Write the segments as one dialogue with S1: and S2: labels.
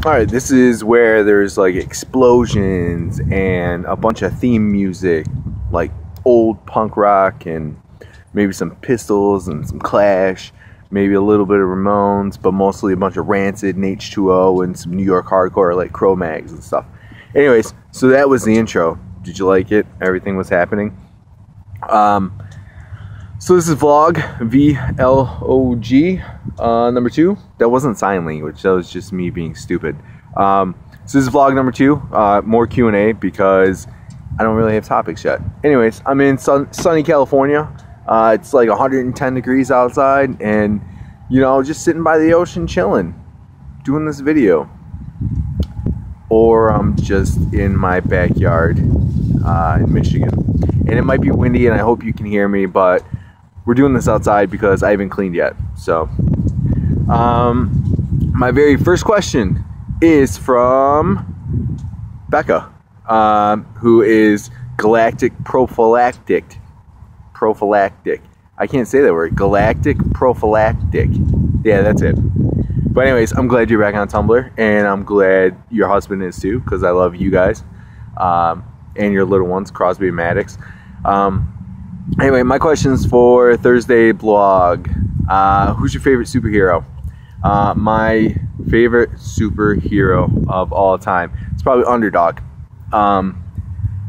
S1: Alright, this is where there's like explosions and a bunch of theme music, like old punk rock and maybe some Pistols and some Clash, maybe a little bit of Ramones, but mostly a bunch of Rancid and H2O and some New York hardcore like Cro-Mags and stuff. Anyways, so that was the intro. Did you like it? Everything was happening. So this is vlog, VLOG, number 2. That wasn't sign language, that was just me being stupid. So this is vlog number 2, more Q&A because I don't really have topics yet. Anyways, I'm in sunny California. It's like 110 degrees outside and, you know, just sitting by the ocean chilling, doing this video. Or I'm just in my backyard in Michigan. And it might be windy and I hope you can hear me, but we're doing this outside because I haven't cleaned yet. So, my very first question is from Becca, who is Galactic Prophylactic. I can't say that word. Galactic Prophylactic. Yeah, that's it. But anyways, I'm glad you're back on Tumblr, and I'm glad your husband is too, because I love you guys, and your little ones, Crosby and Maddox. Anyway, my questions for Thursday blog. Who's your favorite superhero? My favorite superhero of all time. It's probably Underdog. I'm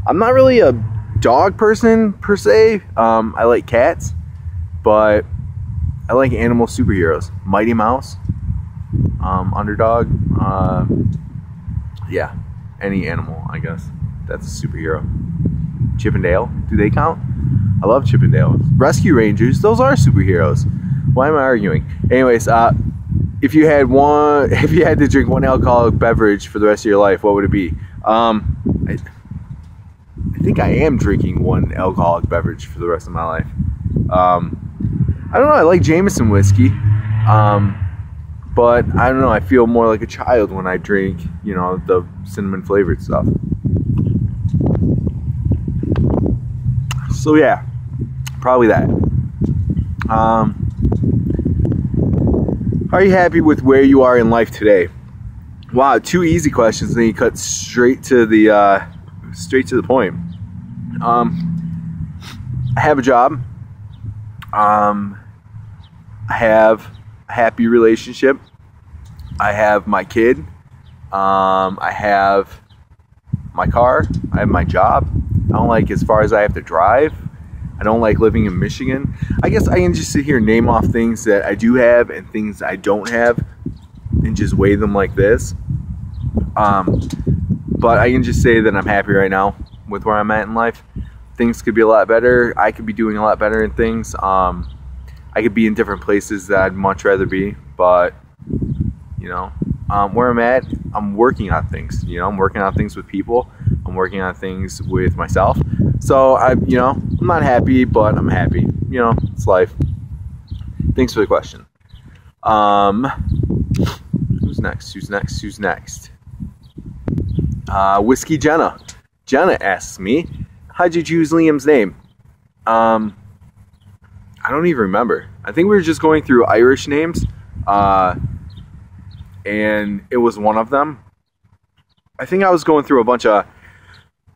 S1: not really a dog person per se. I like cats, but I like animal superheroes. Mighty Mouse, Underdog. Yeah, any animal, I guess. That's a superhero. Chip and Dale, do they count? I love Chip and Dale. Rescue Rangers, those are superheroes. Why am I arguing? Anyways, if you had to drink one alcoholic beverage for the rest of your life, what would it be? I think I am drinking one alcoholic beverage for the rest of my life. I don't know, I like Jameson whiskey. But I don't know, I feel more like a child when I drink, you know, the cinnamon flavored stuff. So yeah, probably that. Are you happy with where you are in life today? Wow, 2 easy questions, and then you cut straight to the point. I have a job. I have a happy relationship. I have my kid. I have my car. I have my job. I don't like as far as I have to drive. I don't like living in Michigan. I guess I can just sit here and name off things that I do have and things I don't have and just weigh them like this. But I can just say that I'm happy right now with where I'm at in life. Things could be a lot better. I could be doing a lot better in things. I could be in different places that I'd much rather be, but you know, where I'm at, I'm working on things. You know, I'm working on things with people. I'm working on things with myself. So I'm not happy, but I'm happy. You know, it's life. Thanks for the question. Who's next? Whiskey Jenna. Jenna asks me, how'd you choose Liam's name? I don't even remember. I think we were just going through Irish names, and it was one of them. I think I was going through a bunch of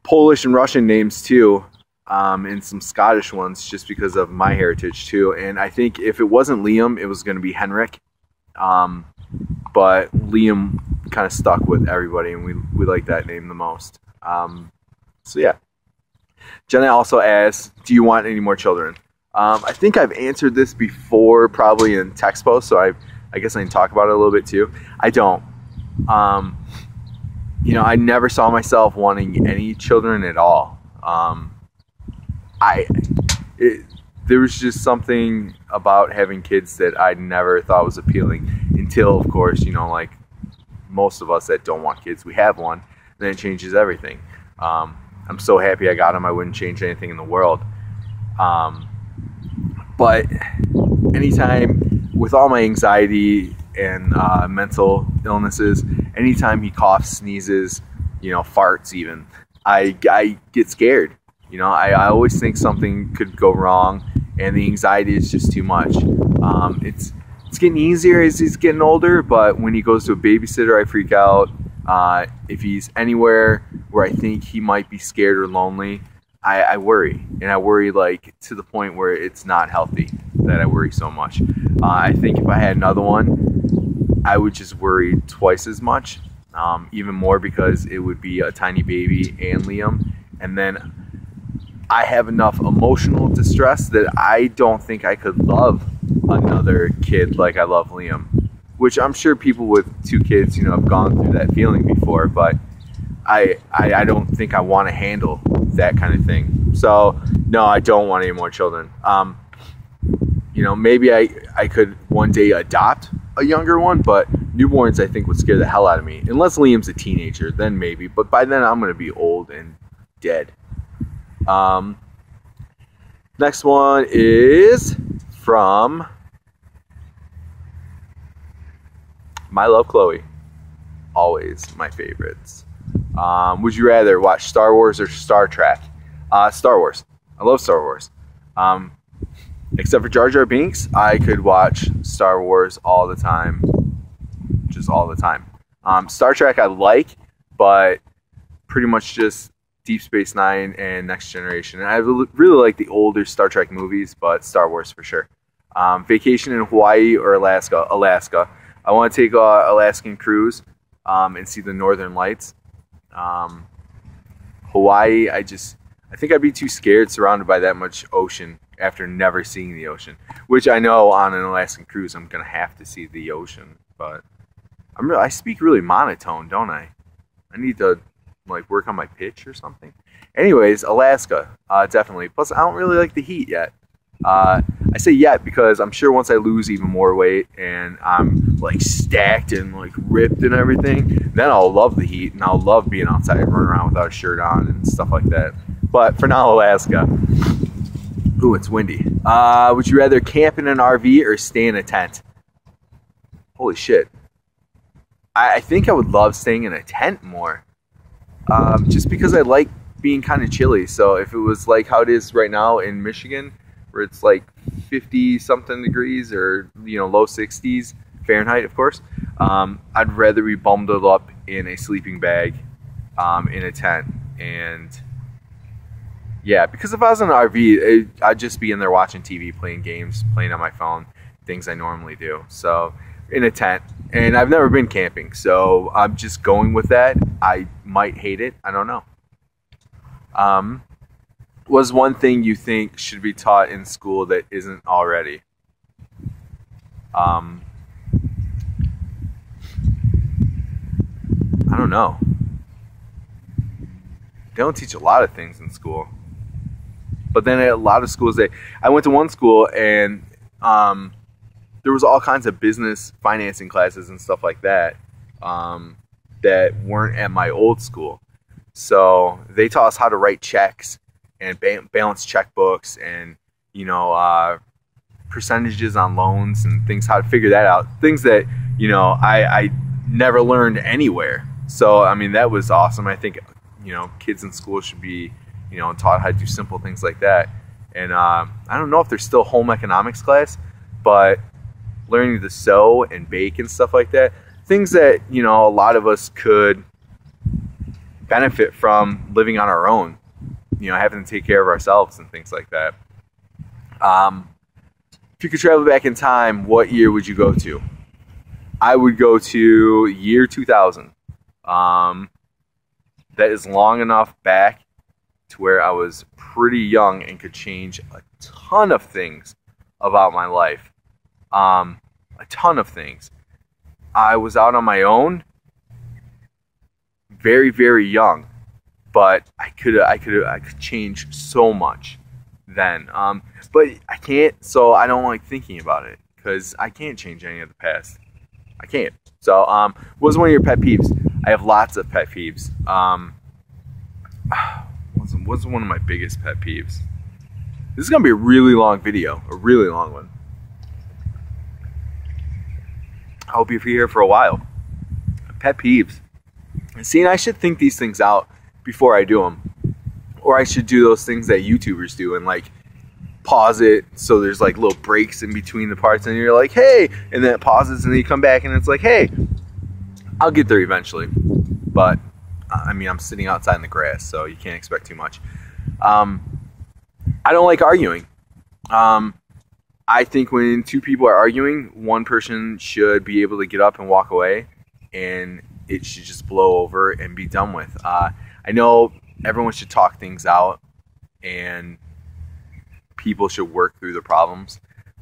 S1: Polish and Russian names too, and some Scottish ones just because of my heritage too. And I think if it wasn't Liam, it was going to be Henrik. But Liam kind of stuck with everybody, and we like that name the most. So yeah. Jenna also asks, do you want any more children? I think I've answered this before, probably in text posts, so I guess I can talk about it a little bit too. I don't. You know, I never saw myself wanting any children at all. There was just something about having kids that I never thought was appealing until, of course, you know, like most of us that don't want kids, we have one, and then it changes everything. I'm so happy I got them. I wouldn't change anything in the world. But anytime, with all my anxiety and mental illnesses, anytime he coughs, sneezes, you know, farts even, I get scared. You know, I always think something could go wrong, and the anxiety is just too much. It's It's getting easier as he's getting older, but when he goes to a babysitter, I freak out. If he's anywhere where I think he might be scared or lonely, I worry. And I worry like to the point where it's not healthy that I worry so much. I think if I had another one, I would just worry twice as much, even more, because it would be a tiny baby and Liam. And then I have enough emotional distress that I don't think I could love another kid like I love Liam, which I'm sure people with 2 kids, have gone through that feeling before, but I don't think I want to handle that kind of thing. So no, I don't want any more children. Maybe I could one day adopt a younger one, but newborns I think would scare the hell out of me. Unless Liam's a teenager, then maybe, but by then I'm going to be old and dead. Next one is from My Love Chloe. Always my favorites. Would you rather watch Star Wars or Star Trek? Star Wars. I love Star Wars. Except for Jar Jar Binks, I could watch Star Wars all the time. Just all the time. Star Trek I like, but pretty much just Deep Space Nine and Next Generation. And I really like the older Star Trek movies, but Star Wars for sure. Vacation in Hawaii or Alaska? Alaska. I want to take an Alaskan cruise and see the Northern Lights. Hawaii, I think I'd be too scared surrounded by that much ocean after never seeing the ocean. Which I know on an Alaskan cruise I'm going to have to see the ocean. But I speak really monotone, don't I? I need to work on my pitch or something. Anyways, Alaska, definitely. Plus, I don't really like the heat yet. I say yet because I'm sure once I lose even more weight and I'm stacked and ripped and everything, then I'll love the heat and I'll love being outside and running around without a shirt on and stuff like that. But for now, Alaska. Ooh, it's windy. Would you rather camp in an RV or stay in a tent? Holy shit. I think I would love staying in a tent more. Just because I like being kind of chilly. So if it was like how it is right now in Michigan, where it's 50 something degrees or low 60s Fahrenheit, of course, I'd rather be bundled up in a sleeping bag in a tent. And yeah, because if I was in an RV, I'd just be in there watching TV, playing games, playing on my phone, things I normally do. So in a tent. And I've never been camping, so I'm just going with that. I might hate it. I don't know. Was one thing you think should be taught in school that isn't already? I don't know. They don't teach a lot of things in school. But then at a lot of schools, I went to one school and there was all kinds of business financing classes and stuff like that that weren't at my old school. So they taught us how to write checks and balance checkbooks and, percentages on loans and things, how to figure that out. Things that, I never learned anywhere. So, I mean, that was awesome. I think, kids in school should be, taught how to do simple things like that. And I don't know if there's still home economics class, but learning to sew and bake and stuff like that, things that, a lot of us could benefit from living on our own, having to take care of ourselves and things like that. If you could travel back in time, what year would you go to? I would go to year 2000. That is long enough back to where I was pretty young and could change a ton of things about my life. A ton of things. I was out on my own, very, very young, but I could change so much then. But I can't, so I don't like thinking about it because I can't change any of the past. I can't. So, what's one of your pet peeves? I have lots of pet peeves. What's one of my biggest pet peeves? This is gonna be a really long video, a really long one. I hope you're here for a while. Pet peeves. See, and I should think these things out before I do them. Or I should do those things that YouTubers do and pause it so there's like little breaks in between the parts, and you're like, hey, and then it pauses, and then you come back and it's like, hey, I'll get there eventually. But I mean, I'm sitting outside in the grass, so you can't expect too much. I don't like arguing. I think when two people are arguing, one person should be able to get up and walk away, and it should just blow over and be done with. I know everyone should talk things out, and people should work through the problems,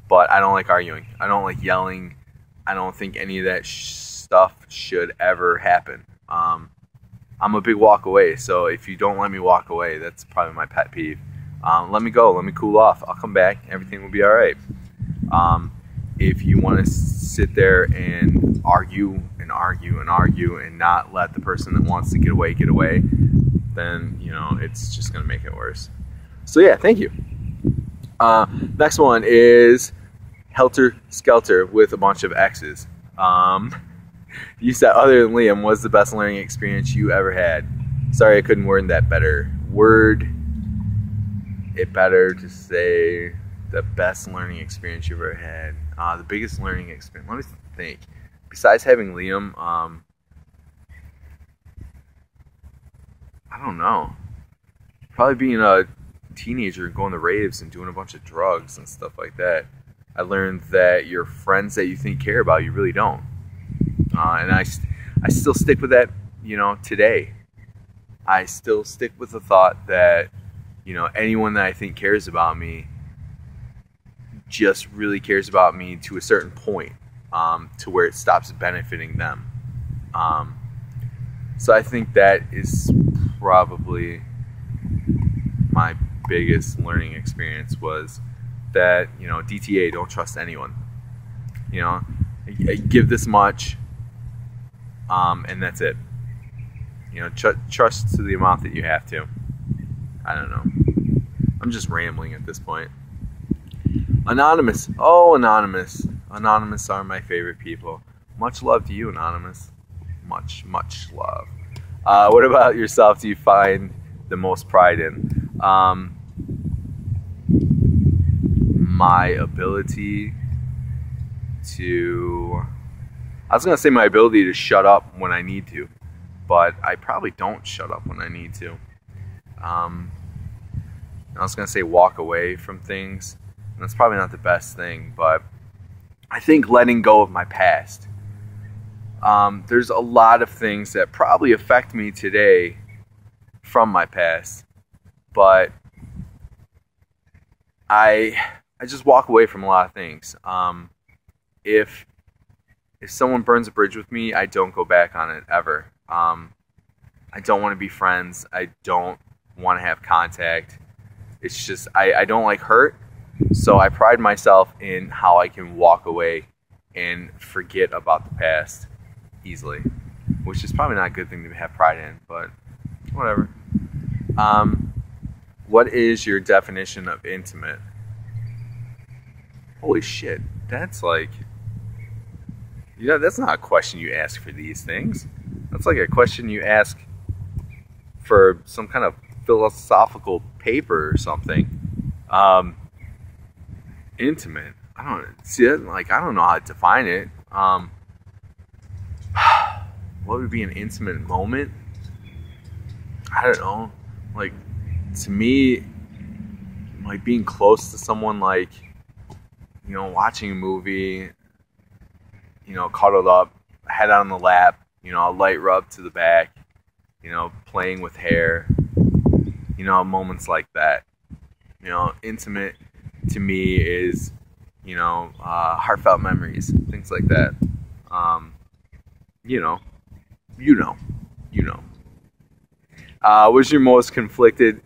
S1: but I don't like arguing. I don't like yelling. I don't think any of that stuff should ever happen. I'm a big walk away, so if you don't let me walk away, that's probably my pet peeve. Let me go. Let me cool off. I'll come back. Everything will be all right. If you want to sit there and argue and argue and argue and not let the person that wants to get away, then, you know, it's just going to make it worse. So, yeah, thank you. Next one is Helter Skelter with a bunch of X's. You said, other than Liam, was the best learning experience you ever had? Sorry, I couldn't word that better. Word it better to say the best learning experience you ever had. The biggest learning experience. Let me think. Besides having Liam, I don't know. Probably being a teenager and going to raves and doing a bunch of drugs and stuff like that. I learned that your friends that you think care about you really don't. And I still stick with that, you know, today. I still stick with the thought that, you know, anyone that I think cares about me just really cares about me to a certain point, to where it stops benefiting them. So I think that is probably my biggest learning experience, was that, you know, DTA, don't trust anyone. You know, I give this much, and that's it. You know, trust to the amount that you have to. I don't know. I'm just rambling at this point. Anonymous. Oh, Anonymous. Anonymous are my favorite people. Much love to you, Anonymous. Much, much love. What about yourself do you find the most pride in? My ability to... I was going to say my ability to shut up when I need to, but I probably don't shut up when I need to. I was going to say walk away from things. And that's probably not the best thing, but I think letting go of my past. There's a lot of things that probably affect me today from my past, but I just walk away from a lot of things. If someone burns a bridge with me, I don't go back on it ever. I don't want to be friends. I don't want to have contact. It's just, I don't like hurt. So I pride myself in how I can walk away and forget about the past easily, which is probably not a good thing to have pride in, but whatever. What is your definition of intimate? Holy shit, that's like, you know, that's not a question you ask for these things. That's like a question you ask for some kind of philosophical paper or something. Intimate. I don't see it. Like, I don't know how to define it. What would be an intimate moment? I don't know. Like, to me, like being close to someone, like, you know, watching a movie, you know, cuddled up, head on the lap, you know, a light rub to the back, you know, playing with hair, you know, moments like that. You know, intimate to me is, you know, heartfelt memories, things like that. You know. What's your most conflicted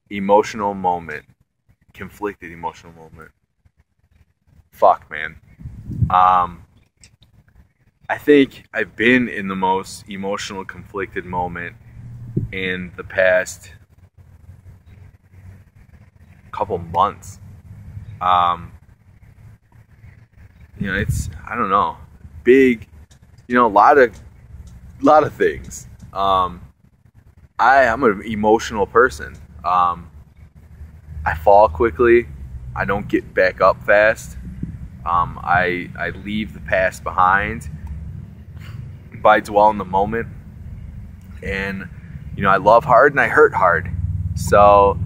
S1: emotional moment? Fuck, man. I think I've been in the most emotional conflicted moment in the past couple months. You know, it's, I don't know, big, you know, a lot of things. I'm an emotional person. I fall quickly. I don't get back up fast. I leave the past behind by dwell in the moment. And, I love hard and I hurt hard. So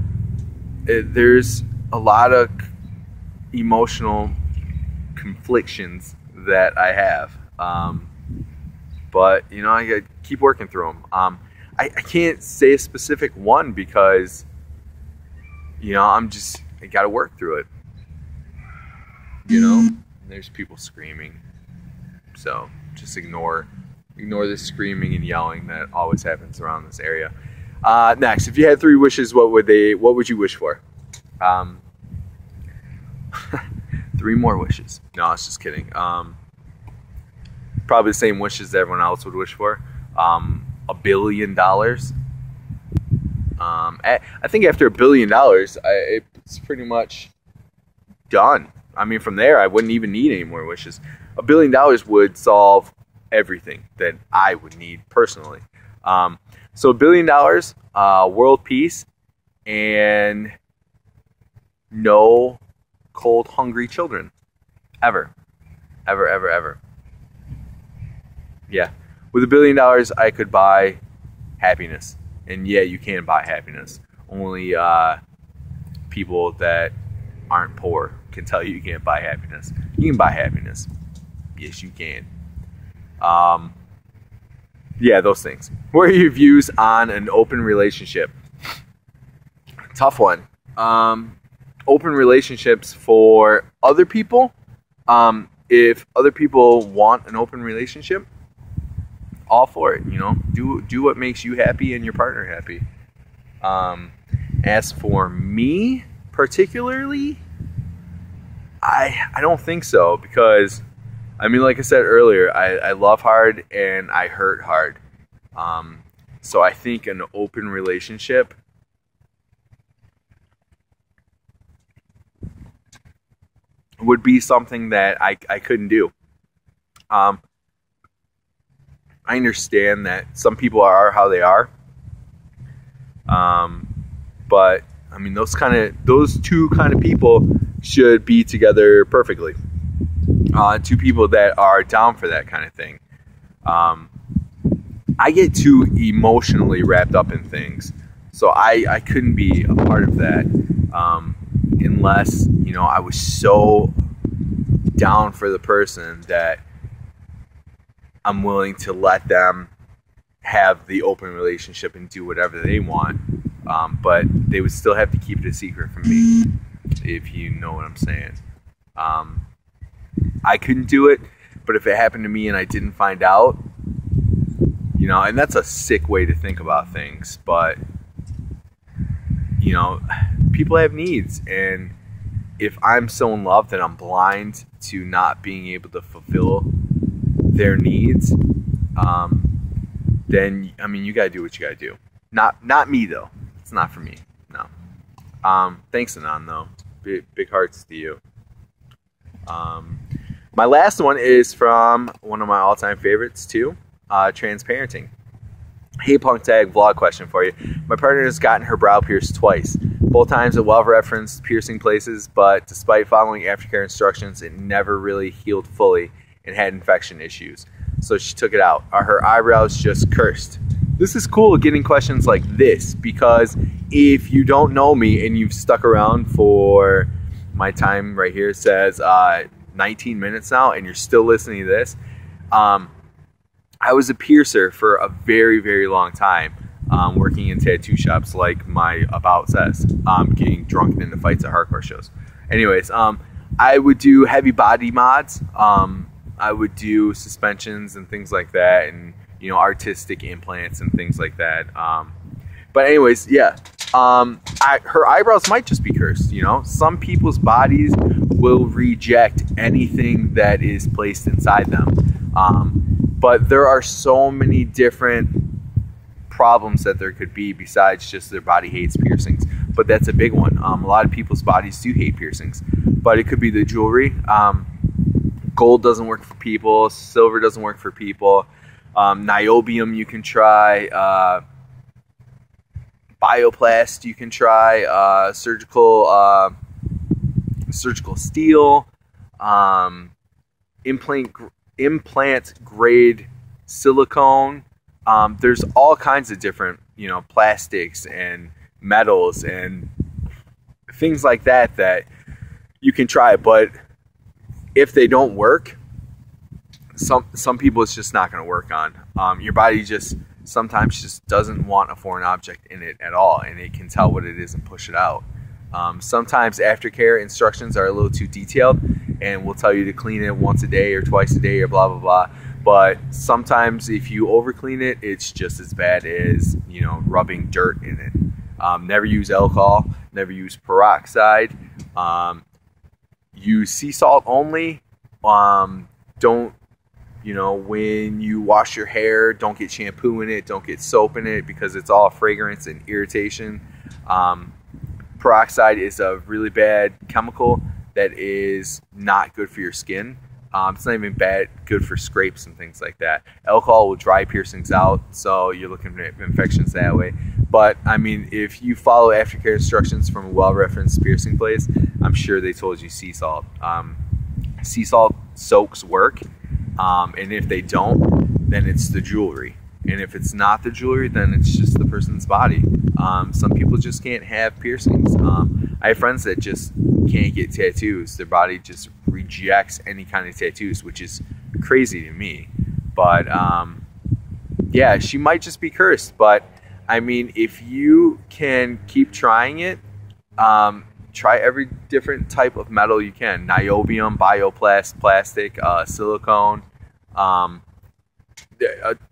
S1: there's a lot of emotional conflictions that I have. But, I gotta keep working through them. I can't say a specific one because, I gotta work through it. There's people screaming. So just ignore the screaming and yelling that always happens around this area. Next, if you had 3 wishes, what would you wish for? 3 more wishes. No, I was just kidding. Probably the same wishes that everyone else would wish for. $1 billion. I think after $1 billion, it's pretty much done. I mean, from there, I wouldn't even need any more wishes. $1 billion would solve everything that I would need personally. So $1 billion, world peace, and no cold, hungry children. Ever. Ever, ever, ever. Yeah. With $1 billion, I could buy happiness. And yeah, you can buy happiness. Only people that aren't poor can tell you can't buy happiness. You can buy happiness. Yes, you can. Yeah, those things. What are your views on an open relationship? Tough one. Open relationships for other people. If other people want an open relationship, all for it. Do what makes you happy and your partner happy. As for me particularly, I don't think so, because like I said earlier, I love hard and I hurt hard. So I think an open relationship would be something that I couldn't do. I understand that some people are how they are. But those two kind of people should be together perfectly. 2 people that are down for that kind of thing. I get too emotionally wrapped up in things, so I couldn't be a part of that unless I was so down for the person that I'm willing to let them have the open relationship and do whatever they want, but they would still have to keep it a secret from me, if you know what I'm saying. I couldn't do it, but if it happened to me and I didn't find out, and that's a sick way to think about things, but people have needs, and if I'm so in love that I'm blind to not being able to fulfill their needs, then you gotta do what you gotta do. Not me though. It's not for me. No. Thanks, Anon, though. Big hearts to you. My last one is from one of my all-time favorites too. Transparenting. Hey, Punk Tag, vlog question for you. My partner has gotten her brow pierced twice. Both times at well-referenced piercing places, but despite following aftercare instructions, it never really healed fully and had infection issues. So she took it out. Are her eyebrows just cursed? This is cool getting questions like this, because if you don't know me and you've stuck around for my time right here, it says 19 minutes now, and you're still listening to this. I was a piercer for a very, very long time, working in tattoo shops, like my about says, getting drunk into fights at hardcore shows. Anyways, I would do heavy body mods. I would do suspensions and things like that, and artistic implants and things like that. But anyways, yeah, her eyebrows might just be cursed. Some people's bodies will reject anything that is placed inside them. But there are so many different problems that there could be besides just their body hates piercings. But that's a big one. A lot of people's bodies do hate piercings, but it could be the jewelry. Gold doesn't work for people. Silver doesn't work for people. Niobium you can try. Bioplast you can try. Surgical surgical steel, implant grade silicone. There's all kinds of different, plastics and metals and things like that you can try. But if they don't work, some people it's just not going to work on. Your body sometimes just doesn't want a foreign object in it at all, and it can tell what it is and push it out. Sometimes aftercare instructions are a little too detailed, and will tell you to clean it once a day or twice a day or blah blah blah. But sometimes if you over clean it, it's just as bad as rubbing dirt in it. Never use alcohol. Never use peroxide. Use sea salt only. Don't, when you wash your hair, don't get shampoo in it, don't get soap in it, because it's all fragrance and irritation. Peroxide is a really bad chemical that is not good for your skin. It's not even good for scrapes and things like that. Alcohol will dry piercings out, so you're looking at infections that way. But, if you follow aftercare instructions from a well-referenced piercing place, I'm sure they told you sea salt. Sea salt soaks work, and if they don't, then it's the jewelry. And if it's not the jewelry, then it's just the person's body. Some people just can't have piercings. I have friends that just can't get tattoos. Their body just rejects any kind of tattoos, which is crazy to me. But yeah, she might just be cursed. But if you can keep trying it, try every different type of metal you can. Niobium, bioplast, plastic, silicone, a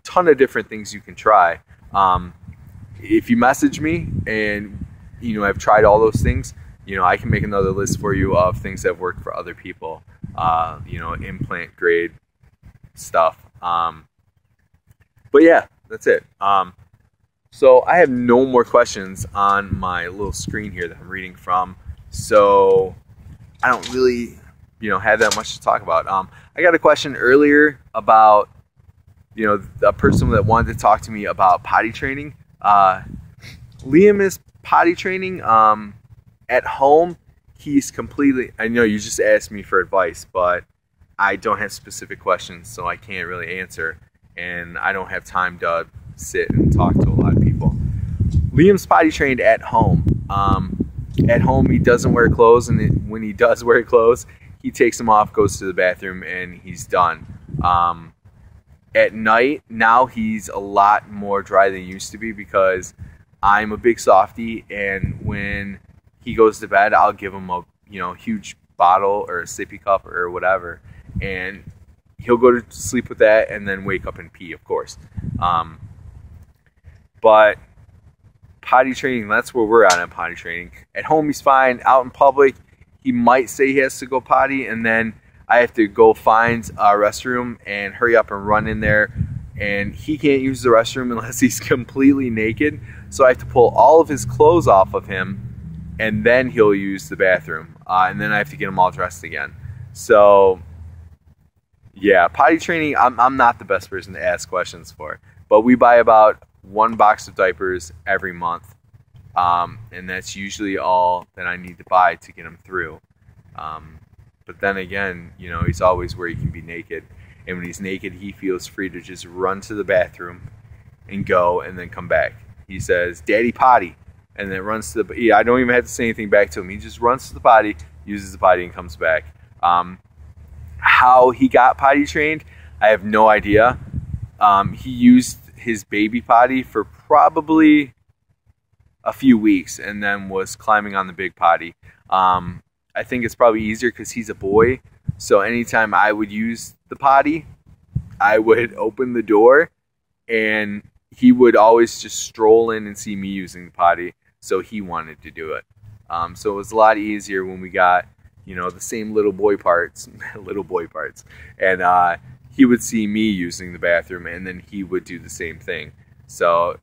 S1: ton of different things you can try. If you message me and I've tried all those things, I can make another list for you of things that have worked for other people. Implant grade stuff. But yeah, that's it. So I have no more questions on my little screen here that I'm reading from. So I don't really, have that much to talk about. I got a question earlier about, the person that wanted to talk to me about potty training. Liam is potty training. At home, he's completely, I know you just asked me for advice, but I don't have specific questions, so I can't really answer. And I don't have time to sit and talk to a lot of people. Liam's potty trained at home. At home, he doesn't wear clothes, and when he does wear clothes, he takes them off, goes to the bathroom, and he's done. At night, now he's a lot more dry than he used to be, because I'm a big softie, and when he goes to bed, I'll give him a huge bottle or a sippy cup or whatever, and he'll go to sleep with that and then wake up and pee, of course. But potty training, that's where we're at on potty training. At home, he's fine. Out in public, he might say he has to go potty, and then I have to go find a restroom and hurry up and run in there. And he can't use the restroom unless he's completely naked. So I have to pull all of his clothes off of him, and then he'll use the bathroom. And then I have to get him all dressed again. So yeah, potty training, I'm not the best person to ask questions for. But we buy about 1 box of diapers every month. And that's usually all that I need to buy to get him through. But then again, he's always where he can be naked. And when he's naked, he feels free to just run to the bathroom and go and then come back. He says, "Daddy, potty." And then runs to the, I don't even have to say anything back to him. He just runs to the potty, uses the potty, and comes back. How he got potty trained, I have no idea. He used his baby potty for probably a few weeks and then was climbing on the big potty. I think it's probably easier because he's a boy. So anytime I would use the potty, I would open the door and he would always just stroll in and see me using the potty. So he wanted to do it. So it was a lot easier when we got, the same little boy parts. And he would see me using the bathroom and then he would do the same thing. So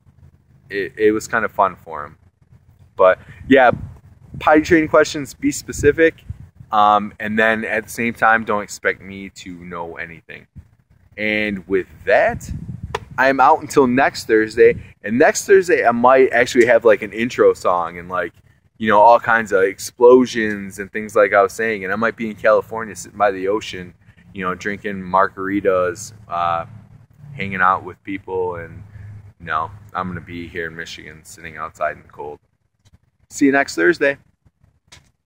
S1: it was kind of fun for him. But yeah, potty training questions, be specific. And then at the same time, don't expect me to know anything. And with that, I'm out until next Thursday. And next Thursday, I might actually have like an intro song and like, you know, all kinds of explosions and things like I was saying. And I might be in California sitting by the ocean, you know, drinking margaritas, hanging out with people. And, no, I'm going to be here in Michigan sitting outside in the cold. See you next Thursday.